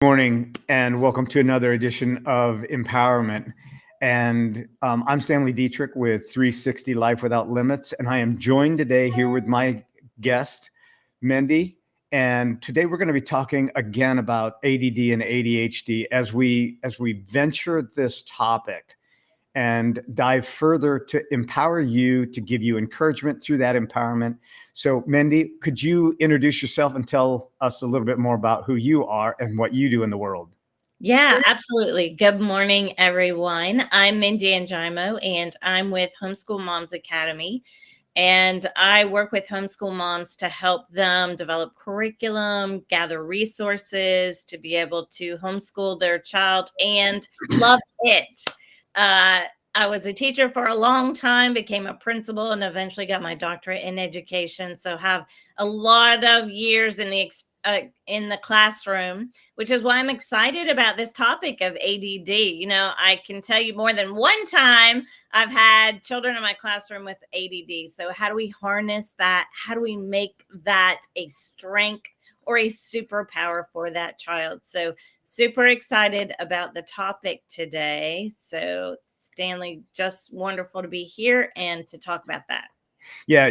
Morning and welcome to another edition of Empowerment. And I'm Stanley Dietrich with 360 Life Without Limits, and I am joined today here with my guest, Mindy. And today we're going to be talking again about ADD and ADHD as we venture this topic and dive further to empower you, to give you encouragement through that empowerment. So, Mindy, could you introduce yourself and tell us a little bit more about who you are and what you do in the world? Yeah, absolutely. Good morning, everyone. I'm Mindy Anjimo, and I'm with Homeschool Moms Academy. And I work with homeschool moms to help them develop curriculum, gather resources to be able to homeschool their child and love it. I was a teacher for a long time, became a principal, and eventually got my doctorate in education. So have a lot of years in the classroom, which is why I'm excited about this topic of ADD. You know, I can tell you more than one time I've had children in my classroom with ADD. So how do we harness that? How do we make that a strength or a superpower for that child? So super excited about the topic today. So Stanley, just wonderful to be here and to talk about that. Yeah,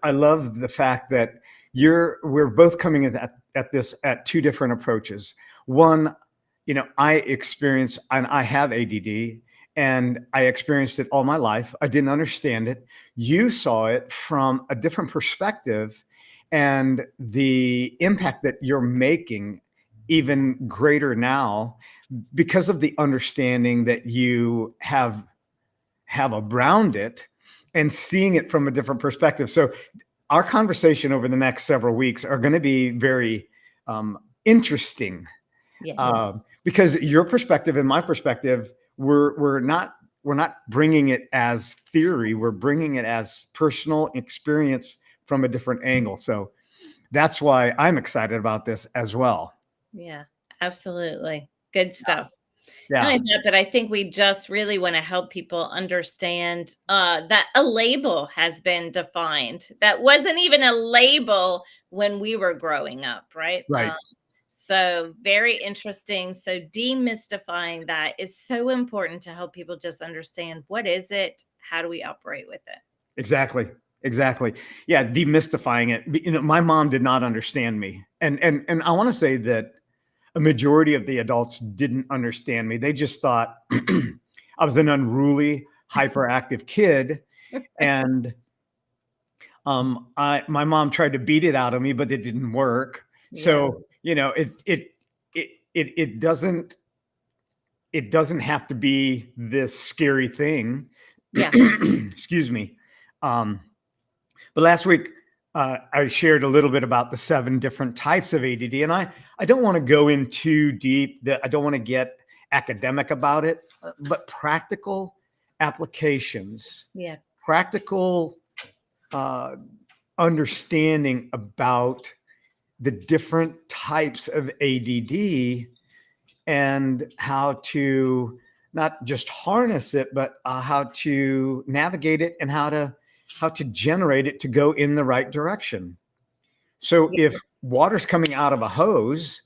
I love the fact that we're both coming at this at two different approaches. One, I experience and I have ADD, and I experienced it all my life. I didn't understand it. You saw it from a different perspective, and the impact that you're making even greater now because of the understanding that you have around it and seeing it from a different perspective. So our conversation over the next several weeks are going to be very interesting. Because your perspective and my perspective, we're not bringing it as theory. We're bringing it as personal experience from a different angle. So that's why I'm excited about this as well. Yeah, absolutely. Good stuff. Yeah. But I think we just really want to help people understand that a label has been defined. That wasn't even a label when we were growing up, right? Right. So very interesting. So demystifying that is so important to help people just understand what is it? How do we operate with it? Exactly. Yeah, demystifying it. My mom did not understand me. And I want to say that a majority of the adults didn't understand me. They just thought I was an unruly, hyperactive kid. And my mom tried to beat it out of me, but it didn't work. Yeah. So, it doesn't have to be this scary thing. Yeah. Excuse me. But last week, I shared a little bit about the 7 different types of ADD, and I don't want to go in too deep. I don't want to get academic about it, but practical applications, practical understanding about the different types of ADD and how to not just harness it, but how to navigate it and how to generate it to go in the right direction. So if water's coming out of a hose,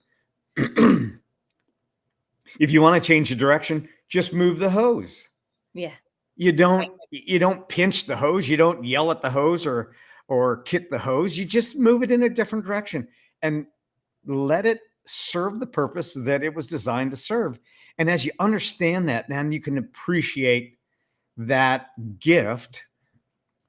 if you want to change the direction, just move the hose. Yeah. You don't pinch the hose. You don't yell at the hose or kick the hose. You just move it in a different direction and let it serve the purpose that it was designed to serve. And as you understand that, then you can appreciate that gift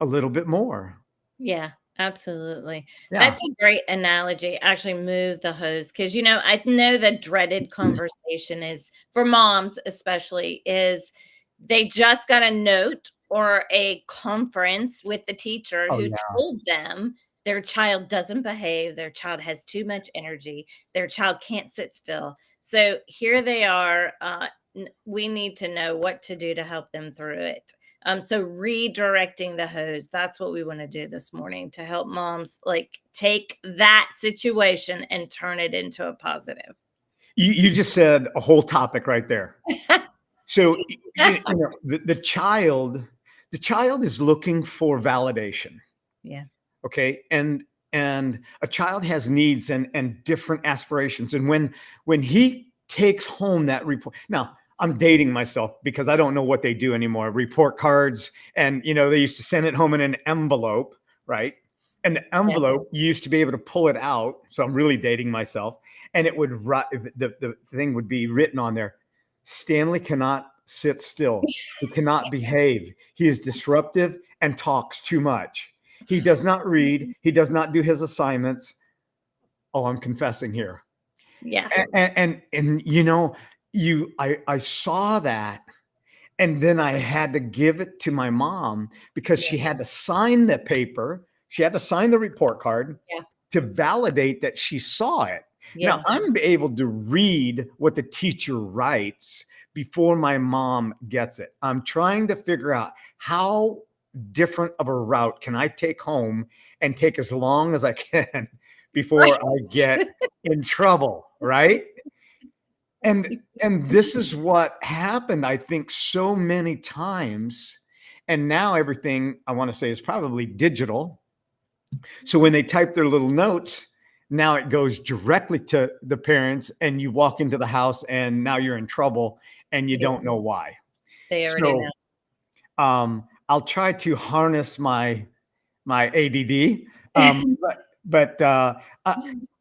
a little bit more. Yeah, absolutely. Yeah. That's a great analogy. Actually move the hose because I know the dreaded conversation is for moms especially is they just got a note or a conference with the teacher who told them their child doesn't behave, their child has too much energy, their child can't sit still. So here they are. We need to know what to do to help them through it. So redirecting the hose, that's what we want to do this morning to help moms take that situation and turn it into a positive. You just said a whole topic right there. So the child is looking for validation. Yeah. Okay. And And a child has needs and different aspirations. And when he takes home that report, now I'm dating myself because I don't know what they do anymore. Report cards, and they used to send it home in an envelope, right? And the Yeah. envelope, you used to be able to pull it out. So I'm really dating myself. And it would the thing would be written on there: Stanley cannot sit still. He cannot behave. He is disruptive and talks too much. He does not read. He does not do his assignments. Oh, I'm confessing here. Yeah. And I saw that, and then I had to give it to my mom because she had to sign the paper. She had to sign the report card Yeah. to validate that she saw it. Now Yeah. I'm able to read what the teacher writes before my mom gets it. I'm trying to figure out how different of a route can I take home and take as long as I can before I get in trouble, right? And this is what happened, I think, so many times. And now everything I want to say is probably digital. So when they type their little notes, now it goes directly to the parents, and you walk into the house and now you're in trouble and you don't know why. They already So I'll try to harness my ADD. know. But I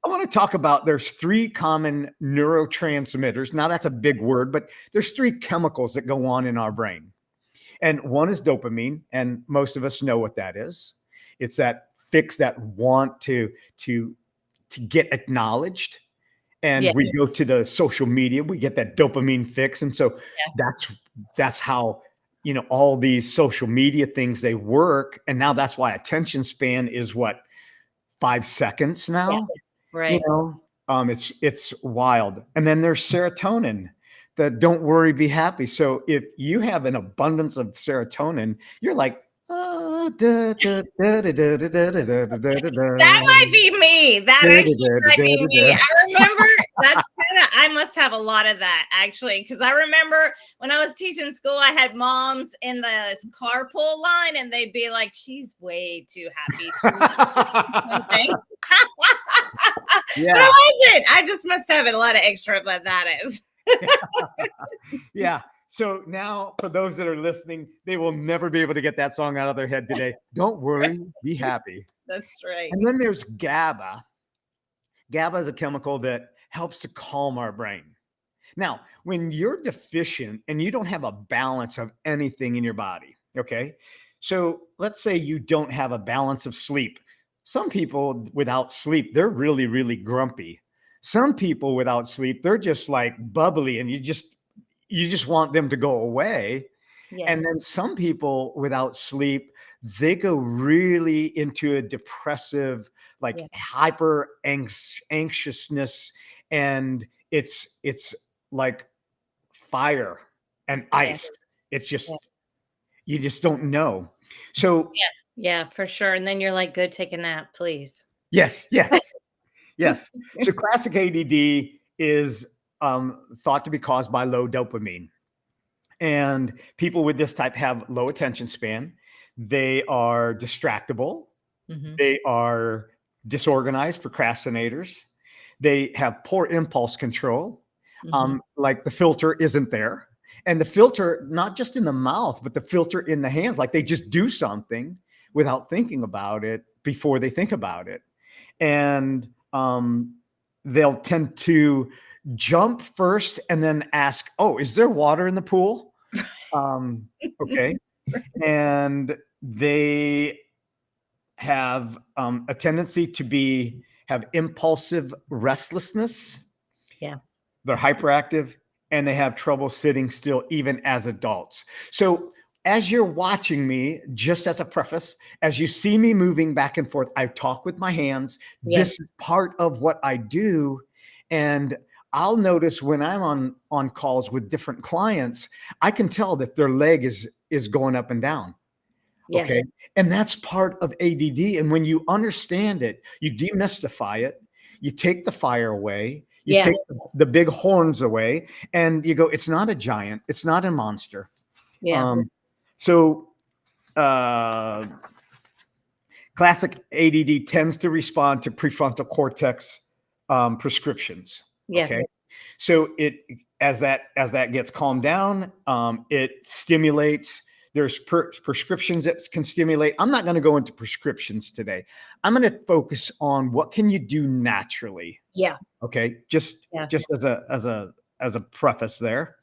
want to talk about, there's 3 common neurotransmitters. Now that's a big word, but there's 3 chemicals that go on in our brain. And one is dopamine, and most of us know what that is. It's that fix, that want to get acknowledged. And we go to the social media, we get that dopamine fix. And so that's how all these social media things, they work. And now that's why attention span is what, 5 seconds now. Right. It's wild. And then there's serotonin, the don't worry, be happy. So if you have an abundance of serotonin, you're like, That might be me. That actually might be me. I remember I must have a lot of that, actually, because I remember when I was teaching school, I had moms in the carpool line, and they'd be like, she's way too happy. Yeah. But I wasn't. I just must have a lot of extra, but that is. Yeah. So now, for those that are listening, they will never be able to get that song out of their head today. Don't worry, be happy. That's right. And then there's GABA. GABA is a chemical that helps to calm our brain. Now, when you're deficient and you don't have a balance of anything in your body, okay? So let's say you don't have a balance of sleep. Some people without sleep, they're really, really grumpy. Some people without sleep, they're just like bubbly, and you just want them to go away. Yeah. And then some people without sleep, they go really into a depressive, like hyper anxiousness, and it's like fire and ice. It's just you just don't know. So yeah, for sure. And then you're like, go take a nap, please. yes. So classic ADD is thought to be caused by low dopamine. And people with this type have low attention span. They are distractible. Mm-hmm. They are disorganized procrastinators. They have poor impulse control. Mm-hmm. Like the filter isn't there. And the filter, not just in the mouth, but the filter in the hands, like they just do something without thinking about it before they think about it. And they'll tend to jump first and then ask, oh, is there water in the pool? Okay. And they have a tendency to have impulsive restlessness. Yeah. They're hyperactive, and they have trouble sitting still even as adults. So as you're watching me, just as a preface, as you see me moving back and forth, I talk with my hands. This is part of what I do. And I'll notice when I'm on calls with different clients, I can tell that their leg is going up and down. Yeah. Okay. And that's part of ADD. And when you understand it, you demystify it, you take the fire away, you take the big horns away, and you go, it's not a giant, it's not a monster. Yeah. So classic ADD tends to respond to prefrontal cortex prescriptions. Yeah. Okay, so as that gets calmed down, it stimulates. There's prescriptions that can stimulate. I'm not going to go into prescriptions today. I'm going to focus on what can you do naturally. Yeah. Okay, just Yeah. as a preface there.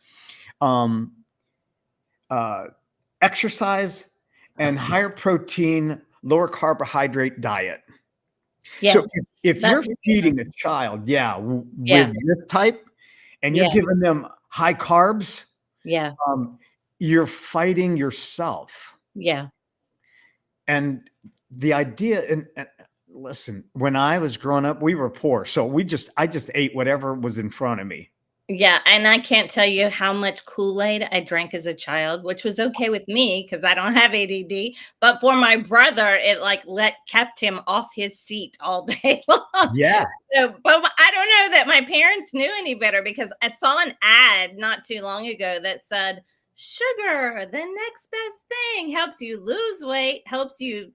Um, Exercise and higher protein, lower carbohydrate diet. Yeah. So if you're That's feeding a child, yeah. with this type, and you're Yeah. giving them high carbs, Yeah. you're fighting yourself. Yeah. And the idea, and listen, when I was growing up, we were poor, so I just ate whatever was in front of me. Yeah, and I can't tell you how much Kool-Aid I drank as a child, which was okay with me because I don't have ADD, but for my brother, it, like, kept him off his seat all day long. Yeah. So, but I don't know that my parents knew any better because I saw an ad not too long ago that said, "Sugar, the next best thing, helps you lose weight, helps you."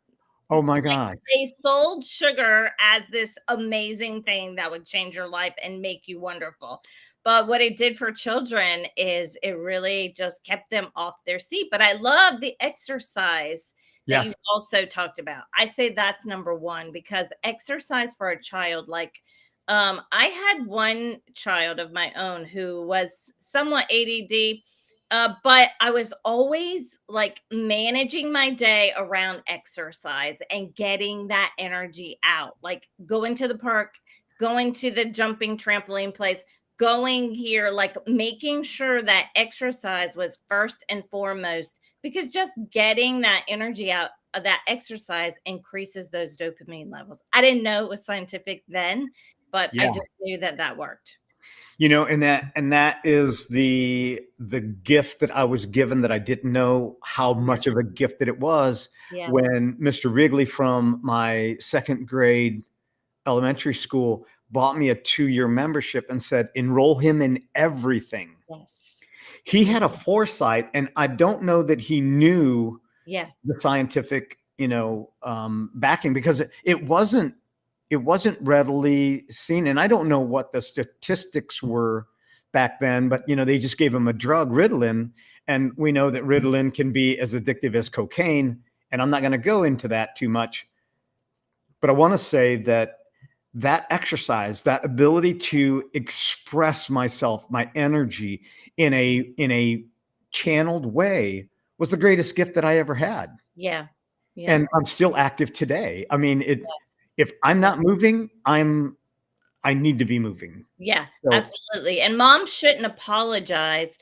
Oh my Like, God. they sold sugar as this amazing thing that would change your life and make you wonderful. But what it did for children is it really just kept them off their seat. But I love the exercise that you Yes. also talked about. I say that's number one because exercise for a child, like, I had one child of my own who was somewhat ADD, but I was always like managing my day around exercise and getting that energy out, like going to the park, going to the jumping trampoline place, going here, like making sure that exercise was first and foremost, because just getting that energy out of that exercise increases those dopamine levels. I didn't know it was scientific then, but I Yeah. just knew that that worked. And that is the gift that I was given that I didn't know how much of a gift that it was Yeah. when Mr. Wrigley from my second grade elementary school bought me a 2-year membership and said, enroll him in everything. Yes. He had a foresight, and I don't know that he knew Yeah. the scientific, backing, because it wasn't readily seen. And I don't know what the statistics were back then, but they just gave him a drug, Ritalin, and we know that Ritalin can be as addictive as cocaine. And I'm not going to go into that too much, but I want to say that exercise, that ability to express myself, my energy in a channeled way, was the greatest gift that I ever had. Yeah. Yeah. And I'm still active today. I mean, if I'm not moving, I need to be moving. Yeah, So, absolutely. And mom shouldn't apologize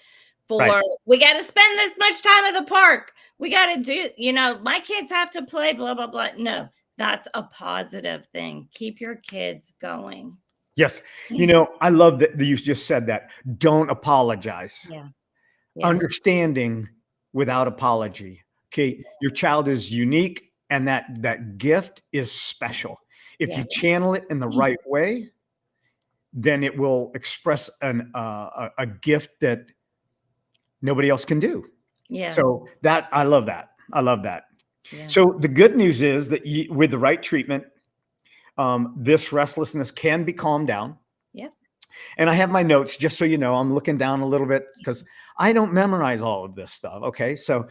right. for, we got to spend this much time at the park. We got to do, my kids have to play, blah, blah, blah. No, that's a positive thing. Keep your kids going. Yes. I love that you just said that. Don't apologize. Yeah. Yeah. Understanding without apology. Okay. Your child is unique, and that gift is special. If Yeah. you channel it in the right way, then it will express a gift that nobody else can do. Yeah. So I love that. I love that. Yeah. So the good news is that with the right treatment, this restlessness can be calmed down. Yeah. And I have my notes, just so you know. I'm looking down a little bit because I don't memorize all of this stuff. Okay, so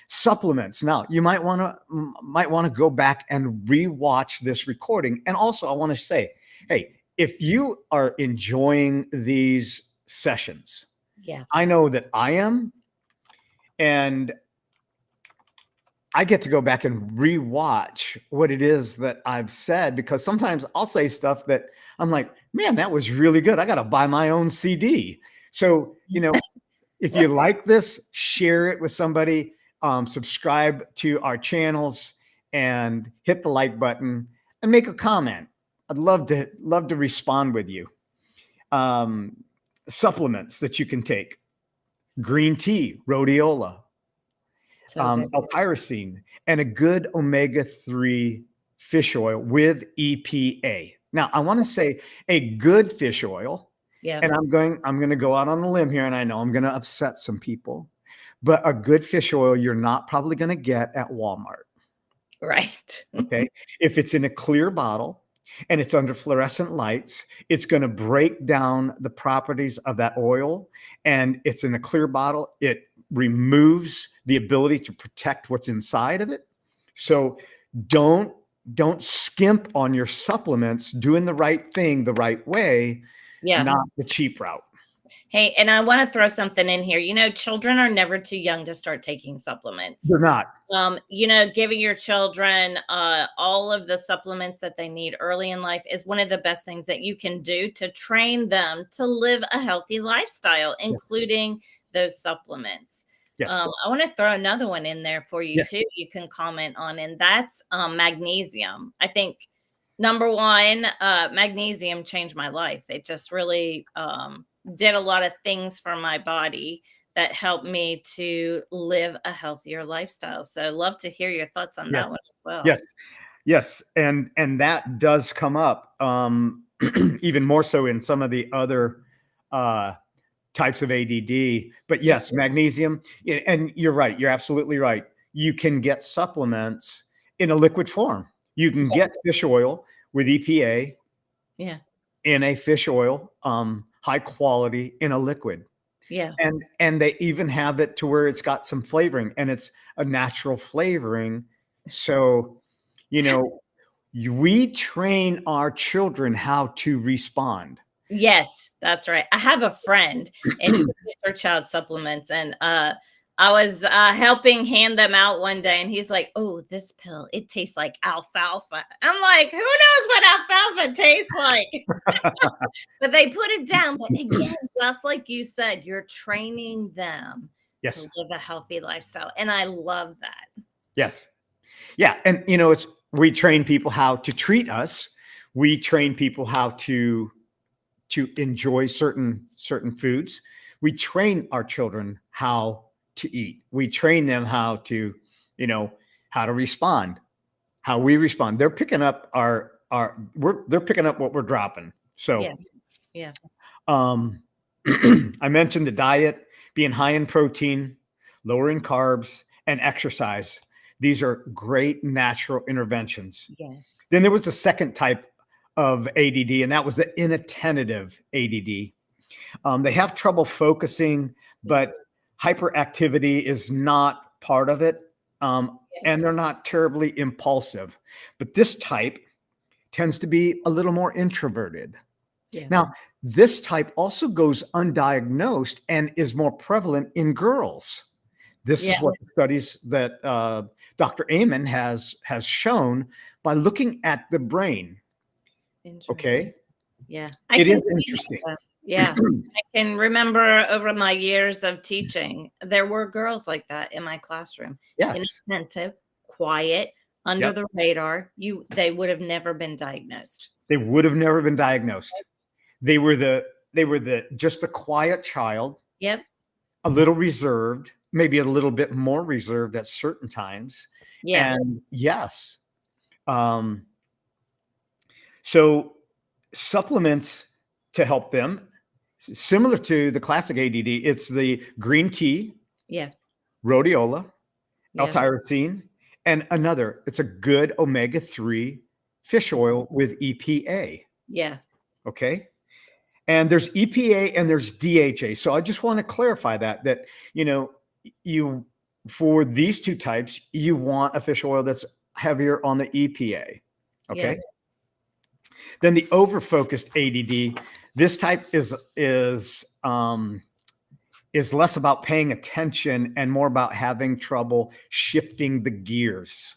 supplements. Now you might want to go back and rewatch this recording. And also, I want to say, hey, if you are enjoying these sessions, Yeah. I know that I am, and I get to go back and rewatch what it is that I've said, because sometimes I'll say stuff that I'm like, man, that was really good. I got to buy my own CD. So, if you like this, share it with somebody, subscribe to our channels, and hit the like button and make a comment. I'd love to respond with you. Supplements that you can take: green tea, rhodiola, So good. L-tyrosine, and a good omega-3 fish oil with EPA. Now, I want to say a good fish oil, Yeah. and I'm going to go out on a limb here, and I know I'm going to upset some people, but a good fish oil you're not probably going to get at Walmart. Right. Okay. If it's in a clear bottle and it's under fluorescent lights, it's going to break down the properties of that oil. And it's in a clear bottle, it removes the ability to protect what's inside of it. So don't don't skimp on your supplements, doing the right thing the right way, Yeah. not the cheap route. Hey, and I want to throw something in here. Children are never too young to start taking supplements. They're not. Giving your children all of the supplements that they need early in life is one of the best things that you can do to train them to live a healthy lifestyle, Yes. including those supplements. Yes. I want to throw another one in there for you Yes. too. You can comment on, and that's magnesium. I think number one, magnesium changed my life. It just really did a lot of things for my body that helped me to live a healthier lifestyle. So love to hear your thoughts on Yes. that one as well. Yes. Yes. And that does come up even more so in some of the other types of ADD. But yes, magnesium. And you're right. You're absolutely right. You can get supplements in a liquid form. You can get fish oil with EPA Yeah. in a fish oil, high quality in a liquid. Yeah. And they even have it to where it's got some flavoring, and it's a natural flavoring. So, we train our children how to respond. Yes, that's right. I have a friend and she gives her child supplements, and I was helping hand them out one day, and he's like, "Oh, this pill, it tastes like alfalfa." I'm like, "Who knows what alfalfa tastes like?" But they put it down. But again, just like you said, you're training them Yes. to live a healthy lifestyle, and I love that. Yes. Yeah. And we train people how to treat us. We train people how to enjoy certain foods. We train our children how to eat. We train them how to, how to respond, how we respond. They're picking up they're picking up what we're dropping. So, Yeah. I mentioned the diet being high in protein, lower in carbs, and exercise. These are great natural interventions. Yes. Then there was a second type of ADD, and that was the inattentive ADD. They have trouble focusing, but hyperactivity is not part of it. And they're not terribly impulsive. But this type tends to be a little more introverted. Yeah. Now, this type also goes undiagnosed and is more prevalent in girls. This is what the studies that Dr. Amen has shown by looking at the brain. Okay. Yeah. It is interesting. Yeah. I can remember over my years of teaching, there were girls like that in my classroom. Yes. Inattentive, quiet, under the radar. They would have never been diagnosed. They would have never been diagnosed. They were just the quiet child. Yep. A little reserved, maybe a little bit more reserved at certain times. Yeah. And yes. So supplements to help them, similar to the classic ADD, it's the green tea, rhodiola, L-tyrosine, and another. It's a good omega-3 fish oil with EPA. Yeah. Okay. And there's EPA and there's DHA. So I just want to clarify that you for these two types, you want a fish oil that's heavier on the EPA. Okay. Yeah. Then the over-focused ADD, this type is less about paying attention and more about having trouble shifting the gears.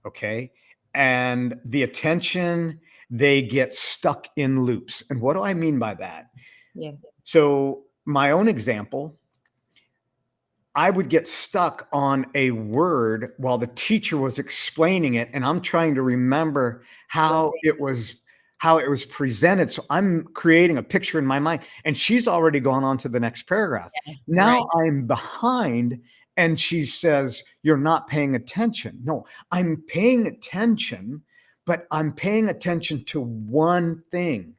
Okay. And the attention, they get stuck in loops. And what do I mean by that? Yeah. So my own example, I would get stuck on a word while the teacher was explaining it, and I'm trying to remember how it was presented. So I'm creating a picture in my mind, and she's already gone on to the next paragraph. Now I'm behind, and she says, "You're not paying attention." No, I'm paying attention, but I'm paying attention to one thing.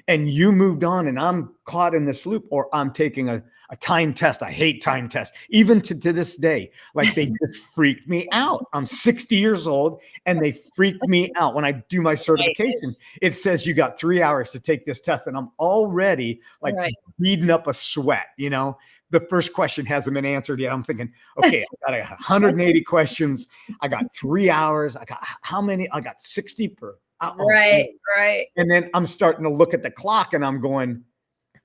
and you moved on and I'm caught in this loop, or I'm taking a time test. I hate time tests, even to this day. Like they just freaked me out. I'm 60 years old and they freak me out. When I do my Right. certification, it says you got 3 hours to take this test. And I'm already like Right. beating up a sweat, you know? The first question hasn't been answered yet. I'm thinking, okay, I got 180 questions. I got 3 hours. I got how many? I got 60 per. Oh, Right. Right. and then I'm starting to look at the clock and I'm going,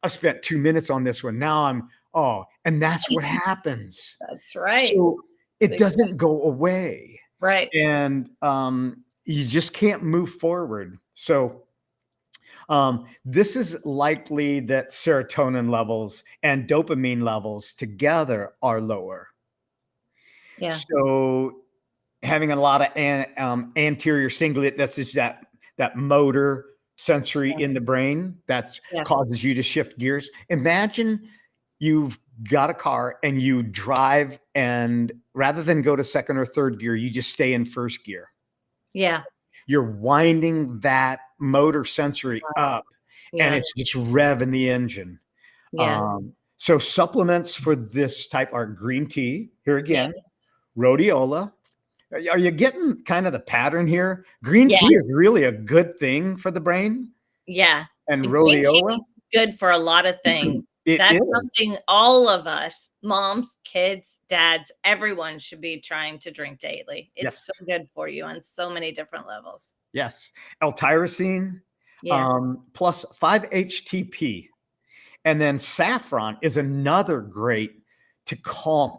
I've spent 2 minutes on this one. Now and that's what happens. That's right. So it doesn't go away. Right. And you just can't move forward. So this is likely that serotonin levels and dopamine levels together are lower. Yeah. So having a lot of anterior cingulate, that's just that motor sensory in the brain that causes you to shift gears. Imagine you've got a car and you drive, and rather than go to second or third gear, you just stay in first gear. Yeah. You're winding that motor sensory up, and it's just revving the engine. Yeah. So supplements for this type are green tea, here again, rhodiola. Are you getting kind of the pattern here? Green tea is really a good thing for the brain. Yeah. And Green tea rhodiola, is good for a lot of things. That's something all of us, moms, kids, dads, everyone should be trying to drink daily. It's so good for you on so many different levels. Yes. L-tyrosine, plus 5-HTP. And then saffron is another great to calm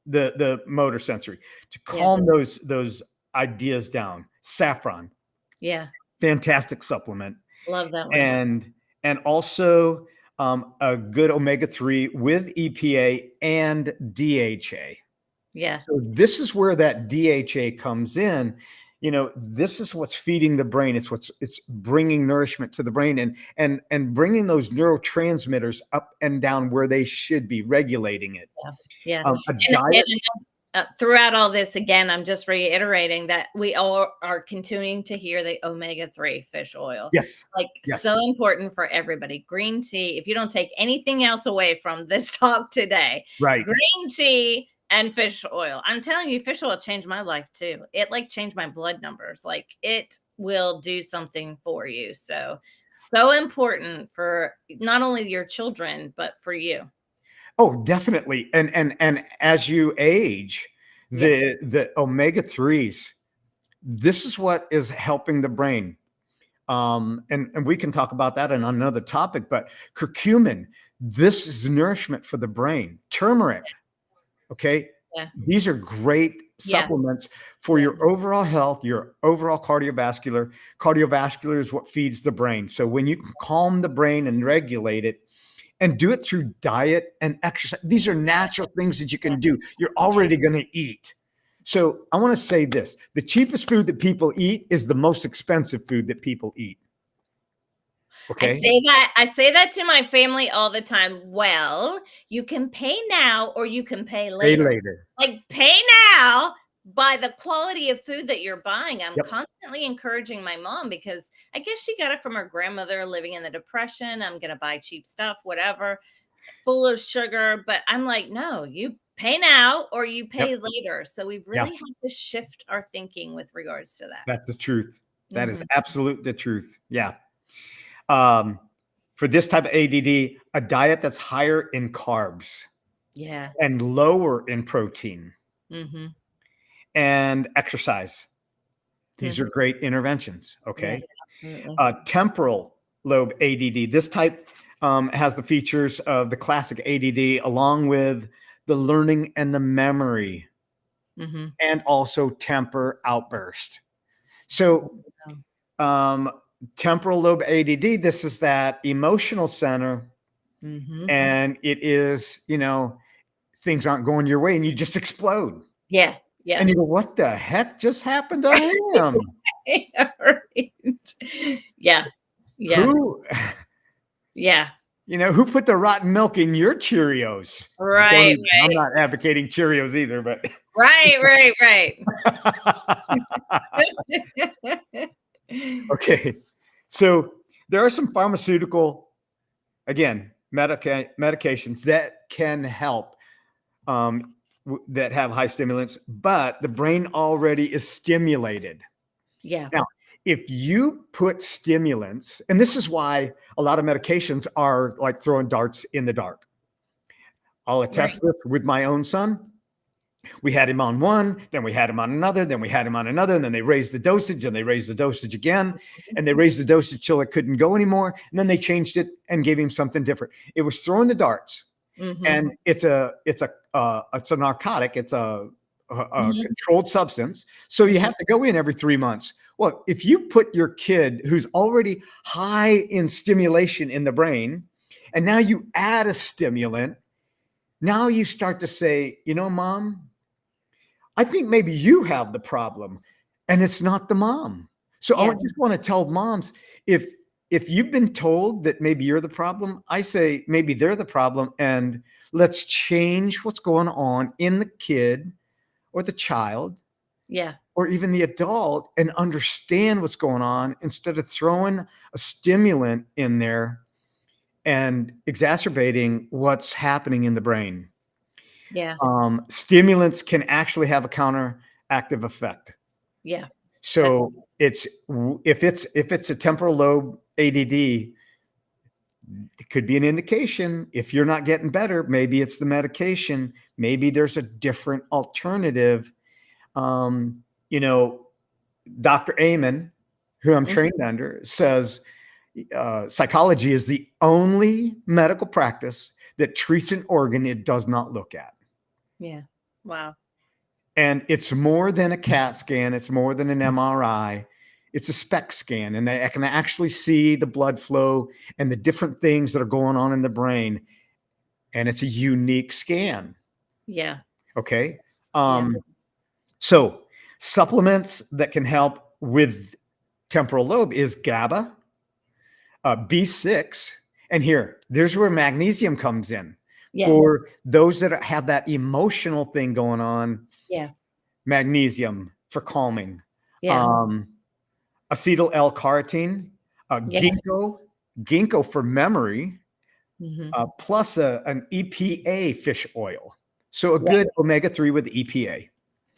the motor sensory, to calm those ideas down. Saffron. Yeah. Fantastic supplement. Love that one. And also a good omega-3 with EPA and DHA. Yeah. So this is where that DHA comes in. You know, this is what's feeding the brain. It's bringing nourishment to the brain and bringing those neurotransmitters up and down where they should be, regulating it. Yeah. Diet. Throughout all this, again, I'm just reiterating that we all are continuing to hear the omega-3 fish oil. Yes. So important for everybody. Green tea, if you don't take anything else away from this talk today, right? Green tea and fish oil. I'm telling you, fish oil changed my life too. It changed my blood numbers. It will do something for you. So important for not only your children, but for you. Oh, definitely. And as you age, the omega-3s, this is what is helping the brain. And we can talk about that in another topic, but curcumin, this is nourishment for the brain. Turmeric. Okay. Yeah. These are great supplements for your overall health, your overall cardiovascular. Cardiovascular is what feeds the brain. So when you can calm the brain and regulate it, and do it through diet and exercise. These are natural things that you can do. You're already going to eat. So I want to say this. The cheapest food that people eat is the most expensive food that people eat. Okay. I say that to my family all the time. Well, you can pay now or you can pay later. Pay now by the quality of food that you're buying. I'm constantly encouraging my mom because I guess she got it from her grandmother living in the Depression. I'm going to buy cheap stuff, whatever, full of sugar. But I'm like, no, you pay now or you pay later. So we really have to shift our thinking with regards to that. That's the truth. That is absolute the truth. Yeah. For this type of ADD, a diet that's higher in carbs. Yeah. And lower in protein. And exercise. These are great interventions. Okay. Temporal lobe ADD. This type has the features of the classic ADD, along with the learning and the memory, and also temper outburst. So temporal lobe ADD, this is that emotional center. And it is, things aren't going your way and you just explode. Yeah. Yeah. And you go, what the heck just happened to him? Yeah. Yeah. Who put the rotten milk in your Cheerios? Right. I'm not advocating Cheerios either, but right. Okay. So There are some pharmaceutical, again, medications that can help, that have high stimulants, but the brain already is stimulated. Yeah. Now, if you put stimulants, and this is why a lot of medications are like throwing darts in the dark. I'll Right. attest this with my own son. We had him on one, then we had him on another, then we had him on another, and then they raised the dosage, and they raised the dosage again, and they raised the dosage till it couldn't go anymore, and then they changed it and gave him something different. It was throwing the darts, Mm-hmm. and it's a narcotic, it's a Hmm. controlled substance, so you Hmm. have to go in every 3 months. Well, if you put your kid who's already high in stimulation in the brain, and now you add a stimulant, now you start to say, mom, I think maybe you have the problem and it's not the mom. So I Yeah. just want to tell moms, if you've been told that maybe you're the problem, I say maybe they're the problem, and let's change what's going on in the kid or the child Yeah. or even the adult and understand what's going on instead of throwing a stimulant in there and exacerbating what's happening in the brain. Yeah. Stimulants can actually have a counteractive effect. Yeah. So it's if it's a temporal lobe ADD, it could be an indication. If you're not getting better, maybe it's the medication. Maybe there's a different alternative. Um, you know, Dr. Amen, who I'm Mhm. trained under, says psychology is the only medical practice that treats an organ it does not look at. Yeah. Wow. And it's more than a CAT scan. It's more than an MRI. It's a SPECT scan, and they can actually see the blood flow and the different things that are going on in the brain. And it's a unique scan. Yeah. Okay. Yeah. So supplements that can help with temporal lobe is GABA, B6, and there's where magnesium comes in Yeah. for those that have that emotional thing going on. Yeah. Magnesium for calming, Yeah. um, acetyl L-carnitine, Yeah. ginkgo for memory, Hmm. plus an EPA fish oil. So a Yeah. good omega-3 with EPA.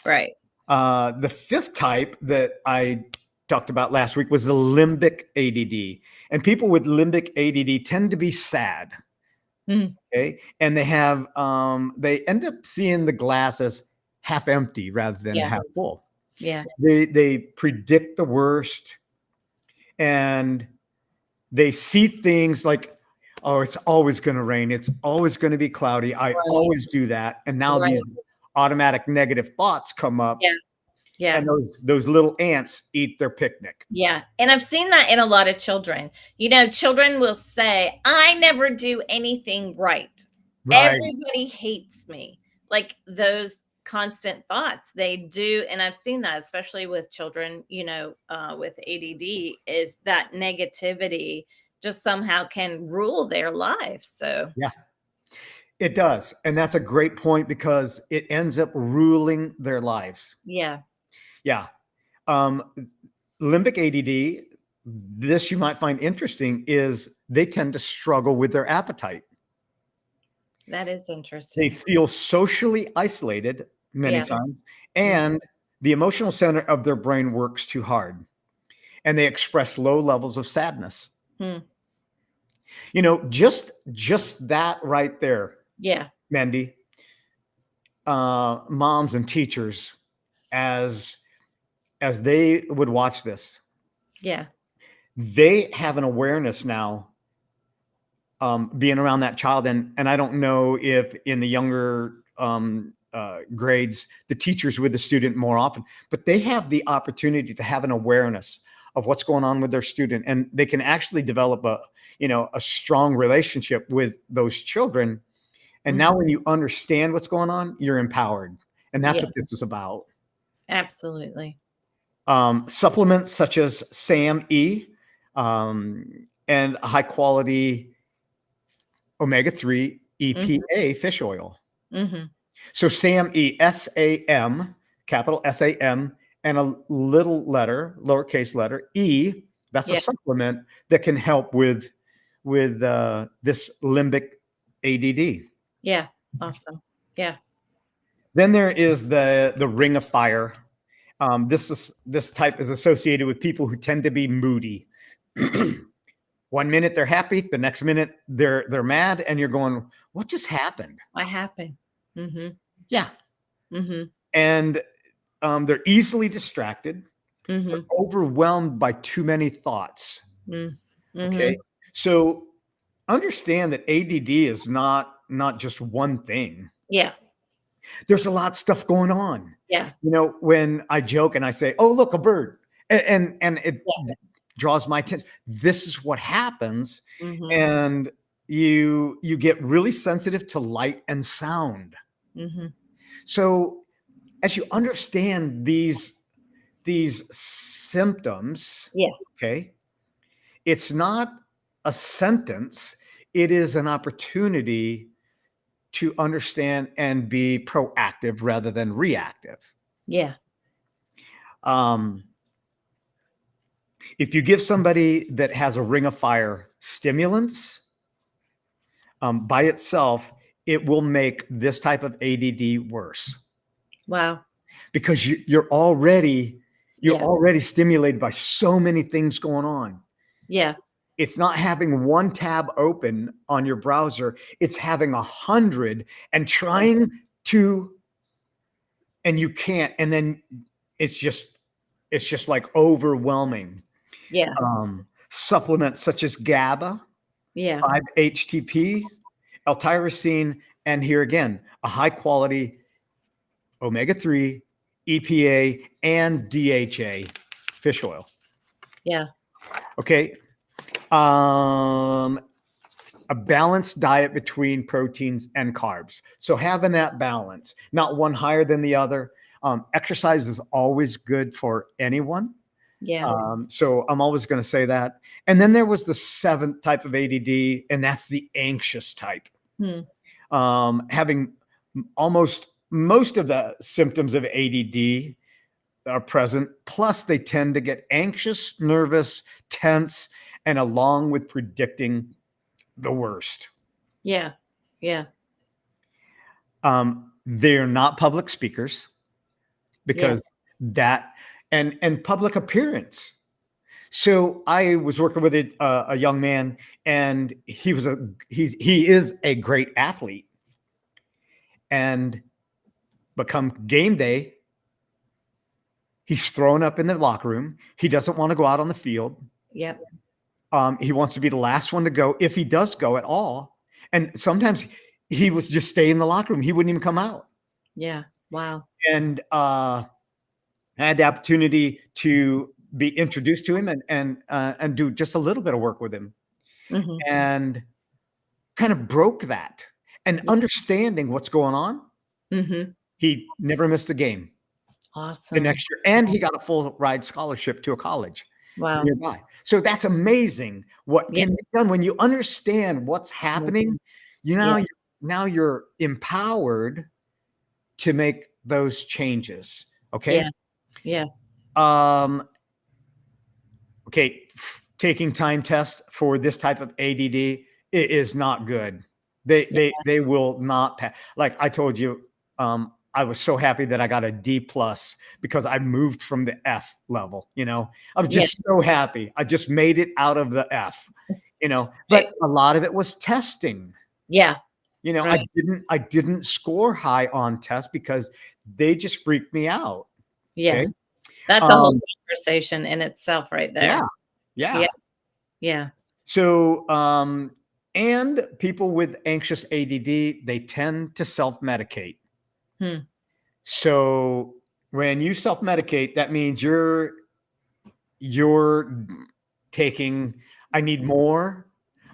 Right. The fifth type that I talked about last week was the limbic ADD. And people with limbic ADD tend to be sad. Mm. Okay. And they end up seeing the glass as half empty rather than Yeah. half full. Yeah. They predict the worst, and they see things like, oh, it's always going to rain. It's always going to be cloudy. I Right. always do that. And now Right. these automatic negative thoughts come up, Yeah. Yeah. and those little ants eat their picnic. Yeah. And I've seen that in a lot of children. Children will say, I never do anything right. Right. Everybody hates me. Like those constant thoughts they do. And I've seen that, especially with children, with ADD, is that negativity just somehow can rule their life. So, Yeah, it does. And that's a great point because it ends up ruling their lives. yeah. Yeah. Um, Limbic ADD, this you might find interesting, is they tend to struggle with their appetite. That is They interesting. feel socially isolated many Yeah. times, Mhm. and the emotional center of their brain works too hard, and they express low levels of sadness. Hmm. Just that right there, Yeah. Mandy, moms and teachers, as they would watch this, Yeah. they have an awareness now, being around that child. And I don't know if in the younger grades, the teachers with the student more often, but they have the opportunity to have an awareness of what's going on with their student, and they can actually develop a strong relationship with those children. And now Mhm. when you understand what's going on, you're empowered. And that's Yeah. what this is about. Absolutely. Supplements such as SAM-E, and high quality omega-3 Mhm. EPA fish oil. Mhm. So SAM-E, SAM, capital SAM, and a little letter, lowercase letter, E, That's a Yeah. supplement that can help with this limbic ADD. Yeah. Awesome. Yeah. Then there is the ring of fire. This type is associated with people who tend to be moody. One minute they're happy, the next minute they're mad, and you're going, "What just happened?" What happened? Mm-hmm. Yeah, Mm-hmm. and they're easily distracted. They're Mm-hmm. overwhelmed by too many thoughts. Mm-hmm. Okay, so understand that ADD is not just one thing. Yeah. There's a lot of stuff going on. Yeah. When I joke and I say, "Oh, look, a bird," and it Yeah. draws my attention. This is what happens, Mm-hmm. and you get really sensitive to light and sound. Mm-hmm. So as you understand these symptoms, Yeah. okay, it's not a sentence, it is an opportunity to understand and be proactive rather than reactive. Yeah. Um, if you give somebody that has a ring of fire stimulants by itself, it will make this type of ADD worse Wow. because you're already Yeah. stimulated by so many things going on. Yeah. It's not having one tab open on your browser, it's having 100 and Yeah. trying to, and you can't, and then it's just like overwhelming. Yeah. Supplements such as GABA, Yeah. 5-HTP, L-tyrosine, and here again, a high quality omega-3, EPA, and DHA fish oil. Yeah. Okay. Um, a balanced diet between proteins and carbs. So having that balance, not one higher than the other. Exercise is always good for anyone. Yeah. So I'm always going to say that. And then there was the seventh type of ADD, and that's the anxious type. Hmm. Having almost most of the symptoms of ADD are present. Plus, they tend to get anxious, nervous, tense, and along with predicting the worst. Yeah. Yeah. They're not public speakers Yeah. because that and public appearance. So I was working with a young man, and he is a great athlete, and become game day, he's thrown up in the locker room. He doesn't want to go out on the field. Yep. He wants to be the last one to go if he does go at all. And sometimes he was just stay in the locker room. He wouldn't even come out. Yeah. Wow. And I had the opportunity to be introduced to him and do just a little bit of work with him, Mm-hmm. and kind of broke that and understanding what's going on. Mm-hmm. He never missed a game the Awesome. next year, and he got a full ride scholarship to a college Wow. nearby. So that's amazing what Yeah. can be done when you understand what's happening. You know, Yeah. now you're empowered to make those changes. Okay. Yeah. Okay. Taking time tests for this type of ADD is not good. They will not pass. Like I told you, I was so happy that I got a D plus because I moved from the F level. I was just so happy. I just made it out of the F. But a lot of it was testing. Yeah. Right. I didn't score high on tests because they just freaked me out. Yeah. Okay? That's a whole conversation in itself right there. Yeah. Yeah. So, and people with anxious ADD, they tend to self-medicate. So when you self-medicate, that means you're taking, I need more,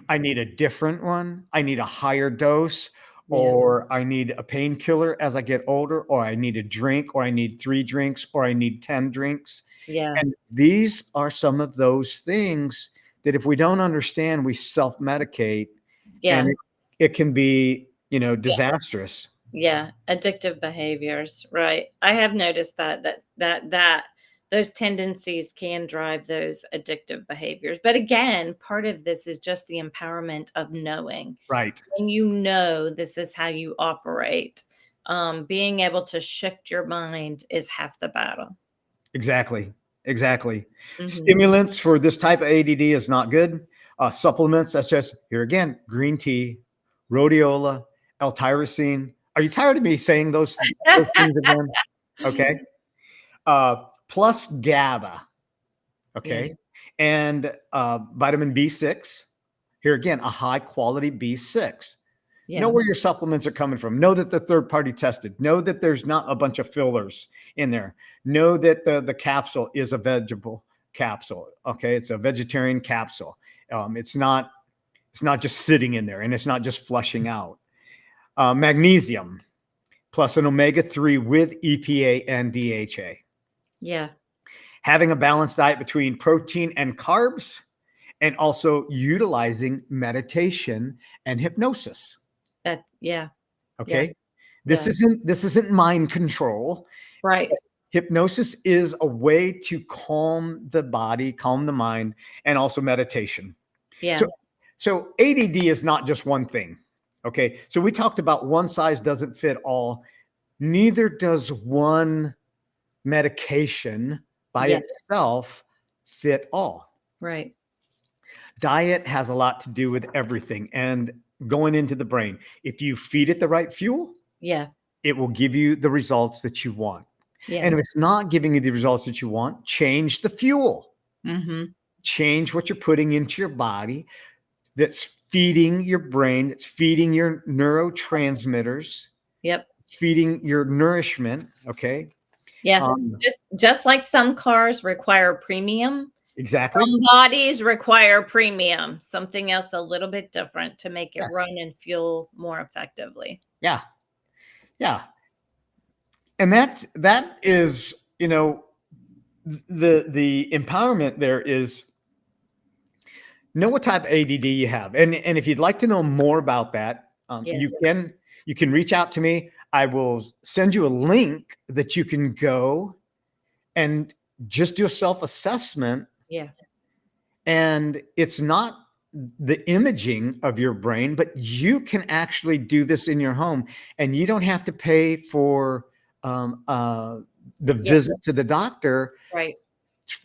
I need a different one, I need a higher dose, or I need a painkiller as I get older, or I need a drink, or I need 3 drinks, or I need 10 drinks. Yeah. And these are some of those things that if we don't understand, we self-medicate, and it can be, disastrous. Yeah. Addictive behaviors. Right. I have noticed that those tendencies can drive those addictive behaviors. But again, part of this is just the empowerment of knowing. Right. When you know this is how you operate, being able to shift your mind is half the battle. Exactly. Exactly. Mhm. Stimulants for this type of ADD is not good. Supplements, that's just here again, green tea, rhodiola, L-tyrosine. Are you tired of me saying those things again? Okay. Plus GABA. Yeah, Okay. And vitamin B6. Here again, a high quality B6. Know yeah, where your supplements are coming from. Know that they're third party tested. Know that there's not a bunch of fillers in there. Know that the capsule is a vegetable capsule. Okay, it's a vegetarian capsule. It's not just sitting in there, and it's not just flushing out. Magnesium plus an omega-3 with EPA and DHA. yeah. Having a balanced diet between protein and carbs, and also utilizing meditation and hypnosis. Yeah, yeah, Okay. This yeah. isn't this isn't mind control. Right. Hypnosis is a way to calm the body, calm the mind, and also meditation. Yeah, So so ADD is not just one thing. Okay. So we talked about one size doesn't fit all. Neither does one medication by yeah, itself fit all. right. Diet has a lot to do with everything and going into the brain. If you feed it the right fuel, Yeah, it will give you the results that you want. yeah. And if it's not giving you the results that you want, change the fuel. Mhm. Change what you're putting into your body that's feeding your brain, that's feeding your neurotransmitters, Yep. feeding your nourishment. Okay. Yeah. Um, Just like some cars require premium, exactly. some bodies require premium, something else a little bit different to make it Yes. run and fuel more effectively. Yeah. Yeah. And that is, the empowerment there is know what type of ADD you have. And if you'd like to know more about that, Yeah, you can reach out to me. I will send you a link that you can go and just do a self-assessment. yeah, And it's not the imaging of your brain, but you can actually do this in your home, and you don't have to pay for um, uh, the yeah, visit to the doctor right.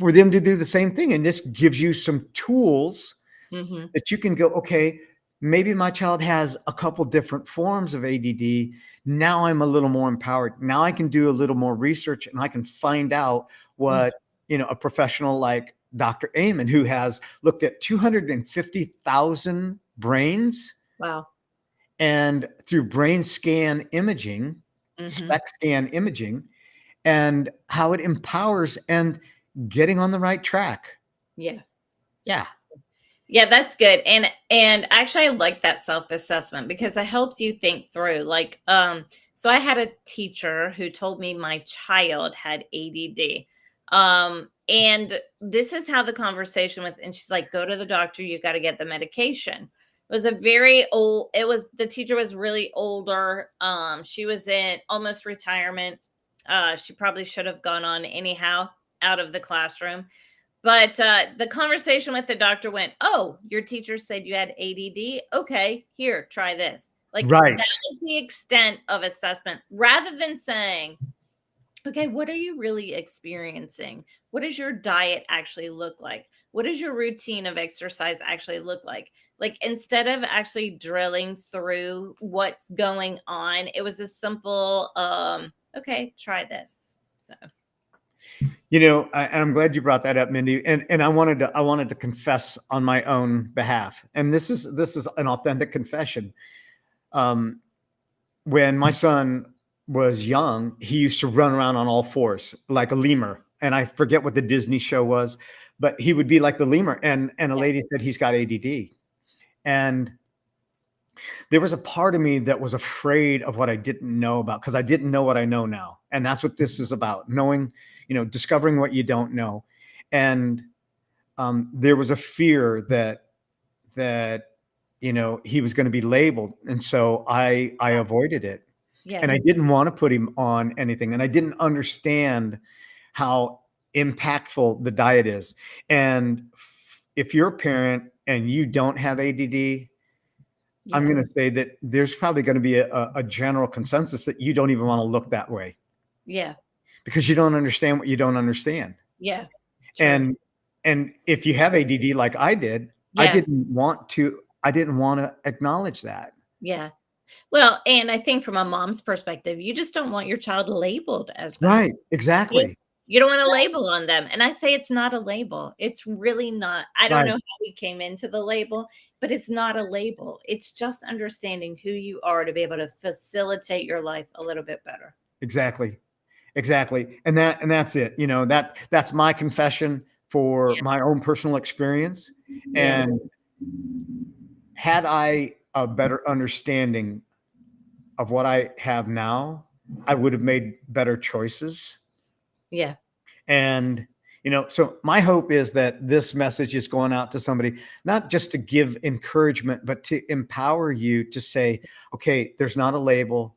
for them to do the same thing. And this gives you some tools Mhm. that you can go, okay, maybe my child has a couple different forms of ADD. Now I'm a little more empowered. Now I can do a little more research, and I can find out Mm. what, a professional like Dr. Amen, who has looked at 250,000 brains, Wow. and through brain scan imaging, Mhm. SPECT scan imaging, and how it empowers and getting on the right track. Yeah. Yeah. Yeah, that's good. And actually I like that self-assessment because it helps you think through. Like, so I had a teacher who told me my child had ADD. And this is how the conversation with and she's like, go to the doctor, you got to get the medication. It was a very old, it was the teacher was really older. She was in almost retirement. She probably should have gone on anyhow out of the classroom, but, the conversation with the doctor went, "Oh, your teacher said you had ADD? Okay, here, try this." Like, Right. that was the extent of assessment rather than saying, "Okay, what are you really experiencing? What does your diet actually look like? What does your routine of exercise actually look like?" Like, instead of actually drilling through what's going on, it was a simple, "Okay, try this." So, And I'm glad you brought that up, Mindy. And I wanted to confess on my own behalf. And this is an authentic confession. Um, when my son was young, he used to run around on all fours like a lemur. And I forget what the Disney show was, but he would be like the lemur. And a yeah. lady said he's got ADD. And there was a part of me that was afraid of what I didn't know about, because I didn't know what I know now. And that's what this is about, knowing, discovering what you don't know. And there was a fear that he was going to be labeled, and so I avoided it, Yeah. and I didn't want to put him on anything, and I didn't understand how. impactful the diet is. And if you're a parent and you don't have ADD, I'm Yeah. going to say that there's probably going to be a general consensus that you don't even want to look that way Yeah. because you don't understand what you don't understand. Yeah. True. And if you have ADD like I did, Yeah. I didn't want to acknowledge that. Yeah. Well, and I think from a mom's perspective, you just don't want your child labeled as that. Right. You Exactly. you don't want a label on them, and I say it's not a label. It's really not. I don't know Right. how we came into the label, but it's not a label. It's just understanding who you are to be able to facilitate your life a little bit better. Exactly. Exactly. And that's it. That's my confession for Yeah. my own personal experience. Yeah. And had I a better understanding of what I have now, I would have made better choices. Yeah. And, so my hope is that this message is going out to somebody, not just to give encouragement, but to empower you to say, okay, there's not a label.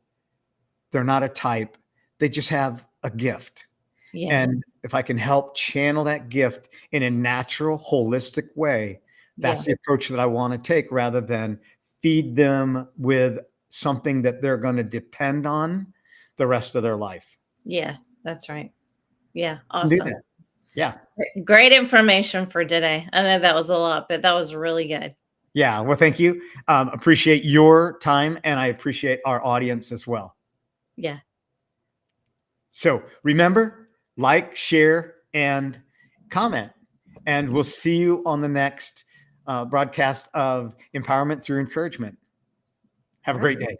They're not a type. They just have a gift. Yeah. And if I can help channel that gift in a natural, holistic way, Yeah. that's the approach that I want to take rather than feed them with something that they're going to depend on the rest of their life. Yeah. That's right. Yeah. Do Awesome. that. Yeah. Great information for today. I know that was a lot, but that was really good. Yeah. Well, thank you. Appreciate your time and I appreciate our audience as well. Yeah. So remember, like, share, and comment. And we'll see you on the next broadcast of Empowerment Through Encouragement. Have a great day.